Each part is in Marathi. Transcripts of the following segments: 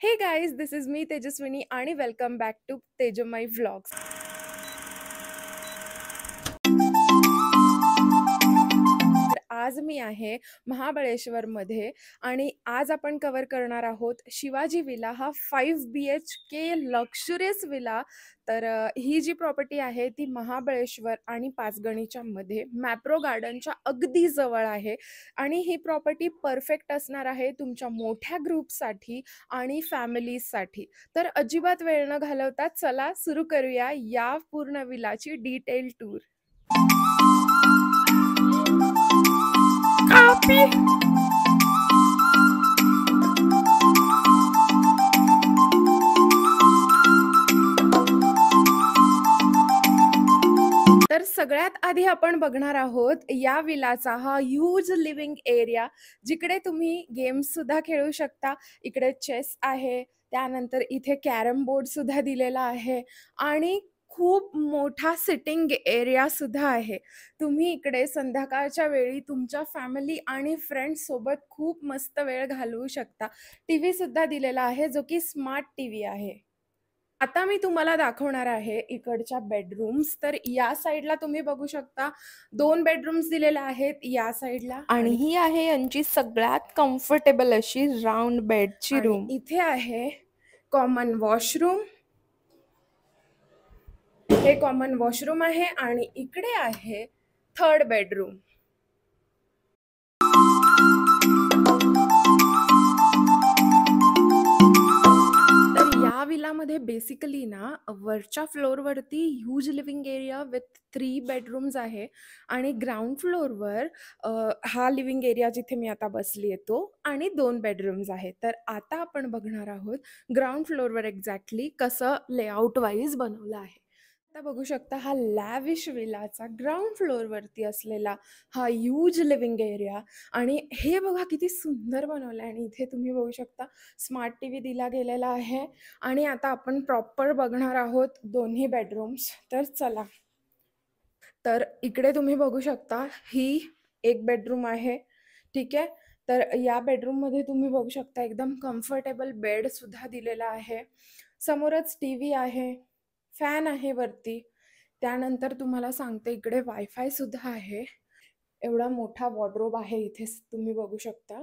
Hey guys, this is me Tejaswini आणि welcome back to Tejamai Vlogs. तर आज मी आहे महाबळेश्वरमध्ये आणि आज आपण कव्हर करणार आहोत शिवाजी विला हा 5 BHK लक्झुरियस विला. तर ही जी प्रॉपर्टी आहे ती महाबळेश्वर आणि पाचगणीच्या मध्ये मॅप्रो गार्डनच्या अगदी जवळ आहे आणि ही प्रॉपर्टी परफेक्ट असणार आहे तुमच्या मोठ्या ग्रुपसाठी आणि फॅमिलीजसाठी. तर अजिबात वेळ न घालवता चला सुरू करूया या पूर्ण विलाची डिटेल टूर. तर सगळ्यात आधी आपण बघणार आहोत या विलाचा हा ह्यूज लिव्हिंग एरिया, जिकडे तुम्ही गेम्स सुद्धा खेळू शकता. इकडे चेस आहे, त्यानंतर इथे कॅरम बोर्ड सुद्धा दिलेला आहे आणि खूप मोठा सिटिंग एरिया सुद्धा आहे. तुम्ही इकडे संध्याकाळच्या वेळी तुमच्या फॅमिली आणि फ्रेंड्स सोबत खूप मस्त वेळ घालवू शकता. टीव्ही सुद्धा दिलेला आहे जो की स्मार्ट टीव्ही आहे. आता मी तुम्हाला दाखवणार आहे इकडच्या बेडरूम्स. तर या साईडला तुम्ही बघू शकता 2 बेडरूम्स दिलेले आहेत या साईडला आणि ही आहे यांची सगळ्यात कम्फर्टेबल अशी राउंड बेडची रूम. इथे आहे कॉमन वॉशरूम. हे कॉमन वॉशरूम आहे आणि इकडे आहे 3rd बेडरूम. या विलामध्ये बेसिकली ना वरच्या फ्लोअरवरती huge living area with 3 bedrooms आहे आणि ग्राउंड फ्लोअरवर हा लिव्हिंग एरिया जिथे मी आता बसली आहे तो आणि 2 बेडरूम्स आहेत. तर आता आपण बघणार आहोत ग्राउंड फ्लोअरवर एक्झॅक्टली कसं लेआउट वाईज बनवलं आहे. आता बघू शकता हा लॅविश विलाचा ग्राउंड फ्लोअरवरती असलेला हा ह्यूज लिव्हिंग एरिया आणि हे बघा किती सुंदर बनवलं आहे. आणि इथे तुम्ही बघू शकता स्मार्ट टीव्ही दिला गेलेला आहे आणि आता आपण प्रॉपर बघणार आहोत दोन्ही बेडरूम्स. तर चला. तर इकडे तुम्ही बघू शकता ही एक बेडरूम आहे, ठीक आहे. तर या बेडरूममध्ये तुम्ही बघू शकता एकदम कम्फर्टेबल बेड सुद्धा दिलेला आहे. समोरच टीव्ही आहे, फॅन आहे वरती. त्यानंतर तुम्हाला सांगते इकडे वायफाय सुद्धा आहे. एवढा मोठा वॉर्डरोब आहे इथे तुम्ही बघू शकता.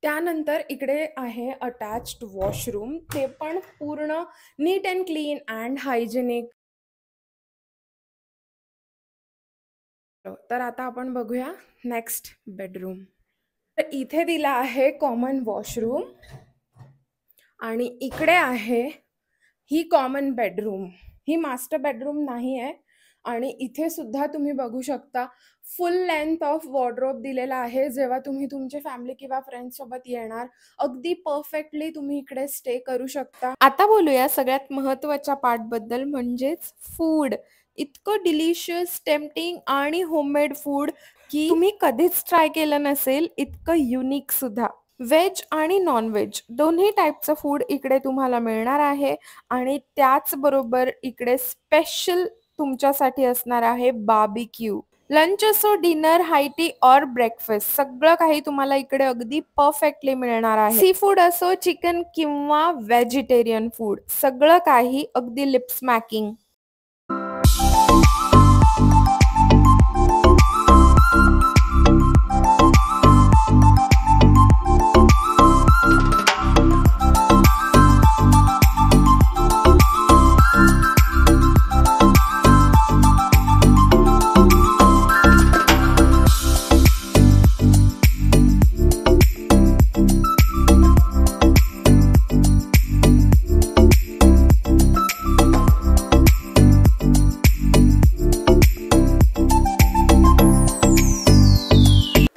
त्यानंतर इकडे आहे अटॅच्ड वॉशरूम, ते पण पूर्ण नीट अँड क्लीन अँड हायजेनिक. तर आता आपण बघूया नेक्स्ट बेडरूम. तर इथे दिला आहे कॉमन वॉशरूम आणि इकडे आहे ही कॉमन बेडरूम. ही मास्टर बेडरूम नाही आहे आणि इथे सुद्धा तुम्ही बघू शकता फुल लेंथ ऑफ वॉर्डरोब दिलेला आहे. जेव्हा तुम्ही तुमची फॅमिली किंवा फ्रेंड्स सोबत येणार अगदी परफेक्टली तुम्ही इकडे स्टे करू शकता. आता बोलूया सगळ्यात महत्त्वाच्या पार्ट बद्दल, म्हणजेच फूड. इतकं डिलिशियस, टेम्पटिंग आणि होममेड फूड की तुम्ही कधीच ट्राय केलं नसेल. इतकं युनिक सुद्धा. व्हेज आणि नॉन-व्हेज दोन्ही टाईपचं फूड इकडे तुम्हाला मिळणार आहे आणि त्याचबरोबर इकडे स्पेशल तुमच्यासाठी असणार आहे बार्बेक्यू. लंच असो, डिनर, हाय टी और ब्रेकफास्ट सगळं काही तुम्हाला इकडे अगदी परफेक्टली मिळणार आहे. सी फूड असो, चिकन किंवा व्हेजिटेरियन फूड, सगळं काही अगदी लिप स्मॅकिंग.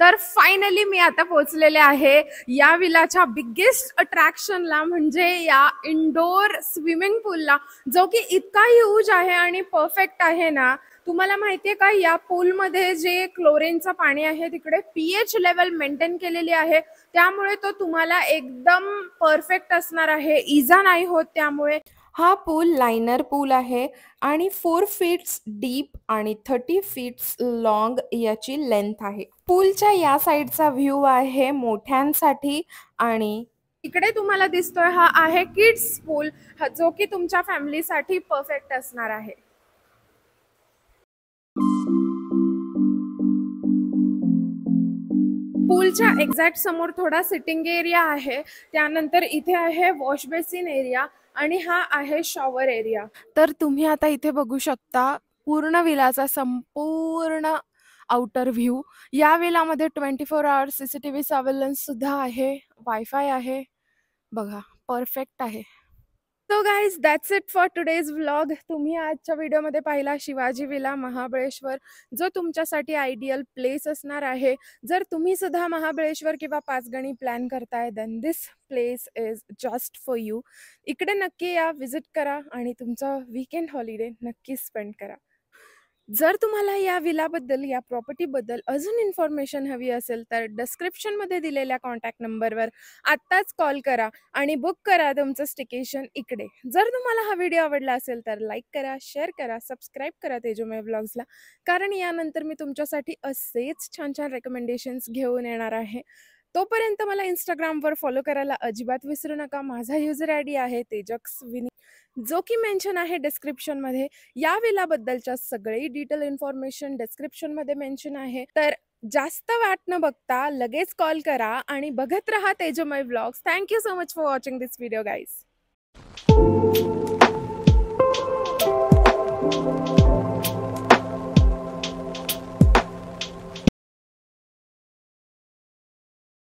तर फायनली मी आता पोहोचलेले आहे या विलाच्या बिगेस्ट अट्रॅक्शनला, म्हणजे या इंडोर स्विमिंग पूलला, जो की इतका ह्यूज आहे आणि परफेक्ट आहे ना. तुम्हाला माहितीये का या पूलमध्ये जे क्लोरीनचं पाणी आहे तिकडे pH लेवल मेंटेन केलेली आहे, त्यामुळे तो तुम्हाला एकदम परफेक्ट असणार आहे, इजा नाही होत. त्यामुळे हा पूल लाइनर पूल आहे आणि 4 फीट्स डीप आणि 30 फीट्स लॉंग याची लेंथ आहे. पूलच्या या साईडचा व्ह्यू आहे मोठ्यांसाठी आणि इकडे तुम्हाला दिसतोय हा आहे किड्स पूल, जो की तुमच्या फॅमिलीसाठी परफेक्ट असणार आहे. पूलच्या एक्झॅक्ट समोर थोडा सिटिंग एरिया आहे, त्यानंतर इथे आहे वॉश बेसिन एरिया आणि हा आहे शॉवर एरिया. तर तुम्ही आता इथे बघू शकता पूर्ण विलाचा संपूर्ण आउटर व्ह्यू. या विलामध्ये 24 आवर्स CCTV सर्व्हेलन्स सुद्धा आहे, वायफाय आहे. बघा, परफेक्ट आहे. So guys, that's it for today's vlog. तुम्ही आजच्या व्हिडिओमध्ये पाहिला शिवाजी विला महाबळेश्वर, जो तुमच्यासाठी आयडियल प्लेस असणार आहे. जर तुम्ही सुद्धा महाबळेश्वर किंवा पाचगणी प्लॅन करताय, then this place is just for you. इकडे नक्की या, व्हिजिट करा आणि तुमचा वीकेंड हॉलिडे नक्की स्पेंड करा. जर तुम्हाला या विलाबद्दल, या प्रॉपर्टीबद्दल अजून इन्फॉर्मेशन हवी असेल तर डिस्क्रिप्शनमध्ये दिलेल्या कॉन्टॅक्ट नंबरवर आत्ताच कॉल करा आणि बुक करा तुमचं स्टेकेशन इकडे. जर तुम्हाला हा व्हिडिओ आवडला असेल तर लाईक करा, शेअर करा, सबस्क्राईब करा तेजोमय व्लॉग्सला, कारण यानंतर मी तुमच्यासाठी असेच छान छान रेकमेंडेशन्स घेऊन येणार आहे. तोपर्यंत मला इंस्टाग्रामवर फॉलो करायला अजिबात विसरू नका. माझा युजर ID आहे तेजक्स विनी, जो की मेन्शन आहे डिस्क्रिप्शनमध्ये. या विलाबद्दलच्या सगळी डिटेल इन्फॉर्मेशन डिस्क्रिप्शनमध्ये मेन्शन आहे. तर जास्त वाट न बघता लगेच कॉल करा आणि बघत रहा तेजोमय vlogs. Thank you so much for watching this video guys.